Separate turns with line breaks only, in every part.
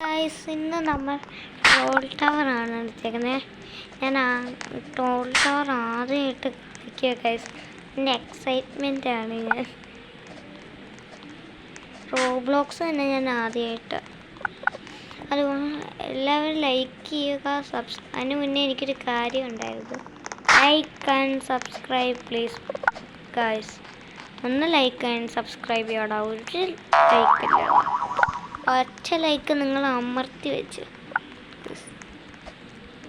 Guys ഇന്ന് നമ്മൾ toll ടവറാണ് എടുത്തേക്കുന്നത്. ഞാൻ ടോൾ ടവർ ആദ്യമായിട്ട് കളിക്കുക ഗൈസ്. എൻ്റെ എക്സൈറ്റ്മെൻറ്റാണ് ഞാൻ. റോബ്ലോക്സ് തന്നെ ഞാൻ ആദ്യമായിട്ട്. അതുകൊണ്ട് എല്ലാവരും ലൈക്ക് ചെയ്യുക. അതിന് മുന്നേ എനിക്കൊരു കാര്യം ഉണ്ടായിരുന്നു. Like and subscribe please guys. ഒന്ന് ലൈക്ക് ആൻഡ് സബ്സ്ക്രൈബ് ചെയ്യടാ. ഒരു ലൈക്കില്ല, ഒറ്റ ലൈക്ക് നിങ്ങൾ അമർത്തി വെച്ച്.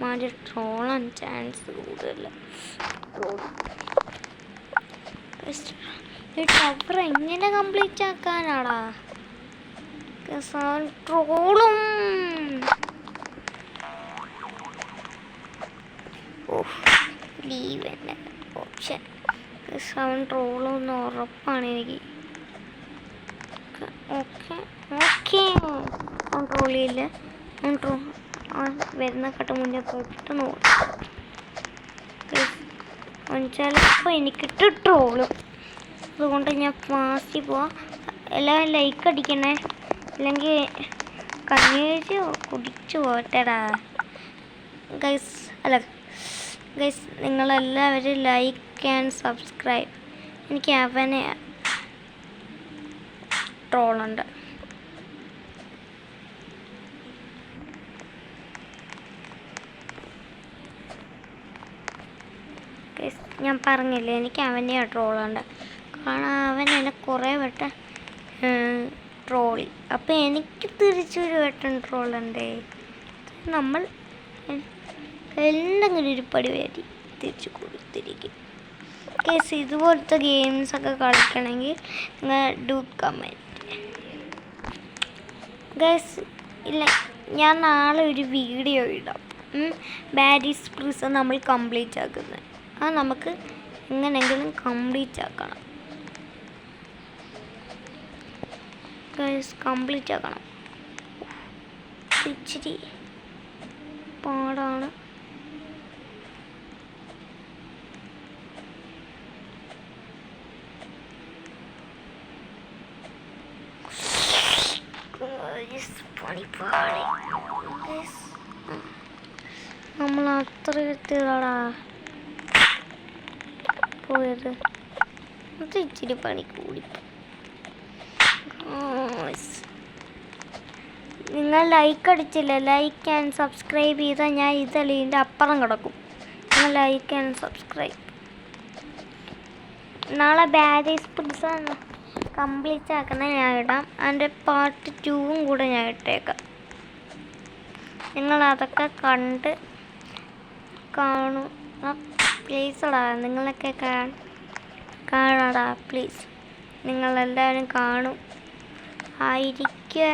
മാറ്റി ട്രോളാൻ ചാൻസ് കൂടുതൽ. ഈ ടവർ എങ്ങനെ കംപ്ലീറ്റ് ആക്കാനാടാ? ട്രോളും ലീവ് തന്നെ ഓപ്ഷൻ. സൗണ്ട് ട്രോളൊന്നും ഉറപ്പാണ് എനിക്ക്. ഓക്കെ ഓക്കെ ട്രോൾ ചെയ്യില്ല. വരുന്ന കട്ട മുന്നേ പോയിട്ട് ചിലപ്പോൾ എനിക്കിട്ട് ട്രോളും. അതുകൊണ്ട് ഞാൻ ഫാസ്റ്റ് പോവാം. എല്ലാവരും ലൈക്ക് അടിക്കണേ, അല്ലെങ്കിൽ കണ്ണീര് കുടിച്ചു പോട്ടടാ ഗൈസ്. അല്ല ഗൈസ്, നിങ്ങളെല്ലാവരും ലൈക്ക് ആൻഡ് സബ്സ്ക്രൈബ്. എനിക്ക് അവനെ ട്രോളുണ്ട്. ഞാൻ പറഞ്ഞില്ലേ, എനിക്ക് അവനെ ട്രോളുണ്ട്. കാരണം അവൻ എന്നെ കുറേ വട്ടം ട്രോളി. അപ്പം എനിക്ക് തിരിച്ചൊരു വട്ടം ട്രോളുണ്ടേ. നമ്മൾ എന്തെങ്കിലും ഒരു പരിപാടി തിരിച്ചു കൊടുത്തിരിക്കും. കേസ് ഇതുപോലത്തെ ഗെയിംസൊക്കെ കളിക്കണമെങ്കിൽ നിങ്ങൾ ഡു കമൻറ്റ് ഗൈസ്. ഇല്ല, ഞാൻ നാളെ ഒരു വീഡിയോ ഇടാം. ബാഡീസ് പ്രിസൺ നമ്മൾ കംപ്ലീറ്റ് ആക്കുന്നത്. അത് നമുക്ക് എങ്ങനെയെങ്കിലും കംപ്ലീറ്റ് ആക്കണം ഗൈസ്. കംപ്ലീറ്റ് ആക്കണം. ഇച്ചിരി പാടാണ്. നമ്മൾ അത്ര എത്തിയതാടാ പോയത്. അത് ഇച്ചിരി പണി കൂടി. നിങ്ങൾ ലൈക്ക് അടിച്ചില്ല. ലൈക്ക് ആൻഡ് സബ്സ്ക്രൈബ് ചെയ്താൽ ഞാൻ ഇതളീൻ്റെ അപ്പുറം കിടക്കും. നിങ്ങൾ ലൈക്ക് ആൻഡ് സബ്സ്ക്രൈബ്. നാളെ ബാഡീസ് പ്രിസൺ കംപ്ലീറ്റ് ആക്കണേ ഞാൻ ഇടാം. അതിൻ്റെ പാർട്ട് 2 കൂടെ ഞാൻ ഇട്ടേക്കാം. നിങ്ങളതൊക്കെ കണ്ട് കാണും പ്ലീസടാ. നിങ്ങളൊക്കെ കാണാടാ പ്ലീസ്. നിങ്ങളെല്ലാവരും കാണും ആയിരിക്കുക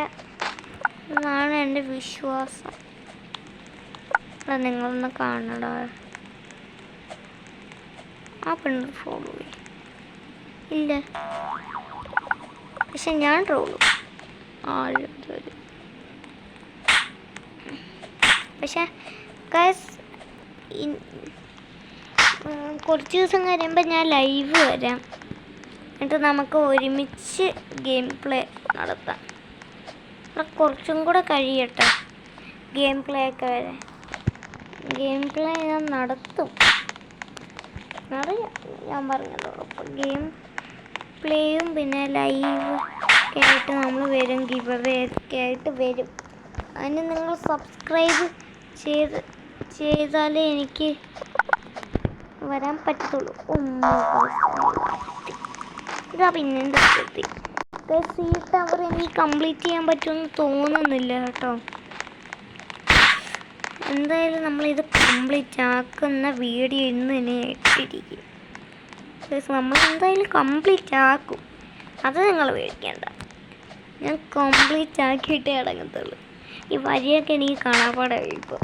എന്നാണ് എൻ്റെ വിശ്വാസം. നിങ്ങളൊന്ന് കാണടാ. ആ പെണ്ണ് ട്രോള് ഇല്ല, പക്ഷെ ഞാൻ ട്രോള് പക്ഷെ ഗൈസ് കുറച്ച് ദിവസം കഴിയുമ്പോൾ ഞാൻ ലൈവ് വരാം. എന്നിട്ട് നമുക്ക് ഒരുമിച്ച് ഗെയിം പ്ലേ നടത്താം. കുറച്ചും കൂടെ കഴിയട്ടെ ഗെയിം പ്ലേ ഒക്കെ വരെ. ഗെയിം പ്ലേ ഞാൻ നടത്തും, അറിയാം. ഞാൻ പറഞ്ഞല്ലോ, അപ്പം ഗെയിം പ്ലേയും പിന്നെ ലൈവ് ഒക്കെ ആയിട്ട് നമ്മൾ വരും. ഗിവ് അവേ ഒക്കെ ആയിട്ട് വരും. അതിന് നിങ്ങൾ സബ്സ്ക്രൈബ് ചെയ്താലേ എനിക്ക് വരാൻ പറ്റത്തുള്ളൂ. ഇതാ പിന്നെ എന്താ സീ ടവർ എനിക്ക് കംപ്ലീറ്റ് ചെയ്യാൻ പറ്റുമെന്ന് തോന്നുന്നില്ല കേട്ടോ. എന്തായാലും നമ്മളിത് കംപ്ലീറ്റ് ആക്കുന്ന വീഡിയോ ഇന്ന് തന്നെ ഇട്ടിരിക്കും. നമ്മൾ എന്തായാലും കംപ്ലീറ്റ് ആക്കും, അത് നിങ്ങൾ പേടിക്കേണ്ട. ഞാൻ കംപ്ലീറ്റ് ആക്കിയിട്ടേ അടങ്ങത്തുള്ളൂ. ഈ വരിയൊക്കെ എനിക്ക് കാണാപ്പാടെ കഴിയുമ്പോൾ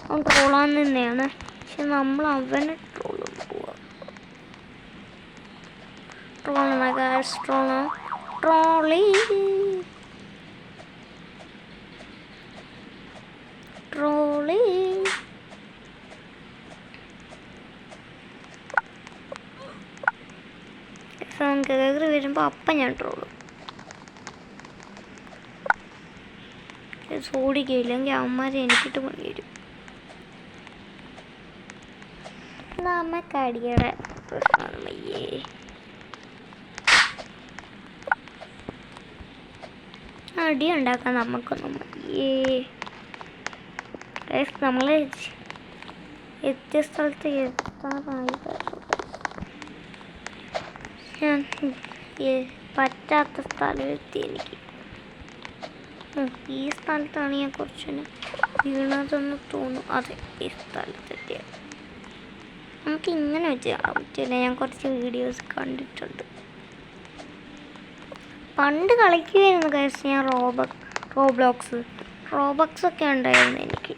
അവൻ ട്രോളാൻ തന്നെയാണ്. പക്ഷെ നമ്മൾ അവനെ ട്രോളും പോവാ. ട്രോളി സൗണ്ട് കേറി വരുമ്പോൾ വരുമ്പോൾ അപ്പം ഞാൻ ട്രോളും. ഓടിക്കയില്ലെങ്കിൽ അവന്മാരെ എനിക്കിട്ട് പണി വരും. നമുക്കടിയുടെ പ്രശ്നമാണ് മയ്യേ. അടി ഉണ്ടാക്കാൻ നമുക്കൊന്നും മയ്യേ. നമ്മൾ എത്തിയ സ്ഥലത്ത് എത്താറായി. ഞാൻ പറ്റാത്ത സ്ഥലം എത്തി. എനിക്ക് ഈ സ്ഥലത്താണ് ഞാൻ കുറച്ചിന് വീണതെന്ന് തോന്നും. അതെ, ഈ സ്ഥലത്തെത്തിയ നമുക്ക് ഇങ്ങനെ വെച്ച് കാണാൻ പറ്റില്ല. ഞാൻ കുറച്ച് വീഡിയോസ് കണ്ടിട്ടുണ്ട്. പണ്ട് കളിക്കുമായിരുന്നു കഴിച്ച് ഞാൻ റോബക്സ് ഒക്കെ ഉണ്ടായിരുന്നു എനിക്ക്.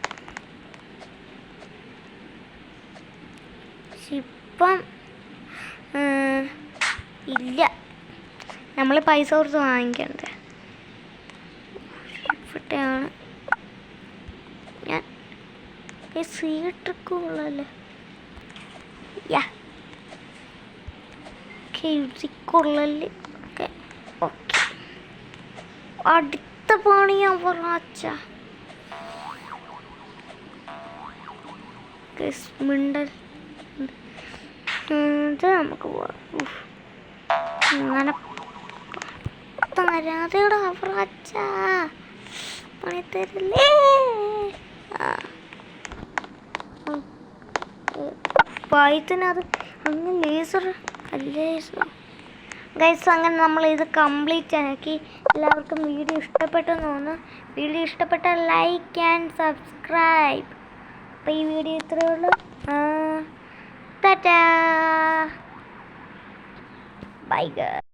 പക്ഷെ ഇപ്പം ഇല്ല, നമ്മൾ പൈസ കൊടുത്ത് വാങ്ങിക്കണ്ടേ. ഇവിടെയാണ് ഞാൻ സീട്രിക്കുള്ളല്ലേ. കൊള്ളല് ഓക്കെ ഓക്കെ. അടുത്ത പണി അവറാച്ച മിണ്ടൽ. ഇത് നമുക്ക് പോവാം. അങ്ങനെ തരാതെയുടെ അവറാച്ച പണി തരില്ലേ. പായത്തിനത് അങ്ങ് ലേസർ അല്ലേ ഗൈസ്. അങ്ങനെ നമ്മൾ ഇത് കംപ്ലീറ്റ് ആക്കി. എല്ലാവർക്കും വീഡിയോ ഇഷ്ടപ്പെട്ടെന്ന് തോന്നുന്നു. വീഡിയോ ഇഷ്ടപ്പെട്ടാൽ ലൈക്ക് ആൻഡ് സബ്സ്ക്രൈബ്. അപ്പോൾ ഈ വീഡിയോ ഇത്രയേ ഉള്ളൂ. Tata bye guys.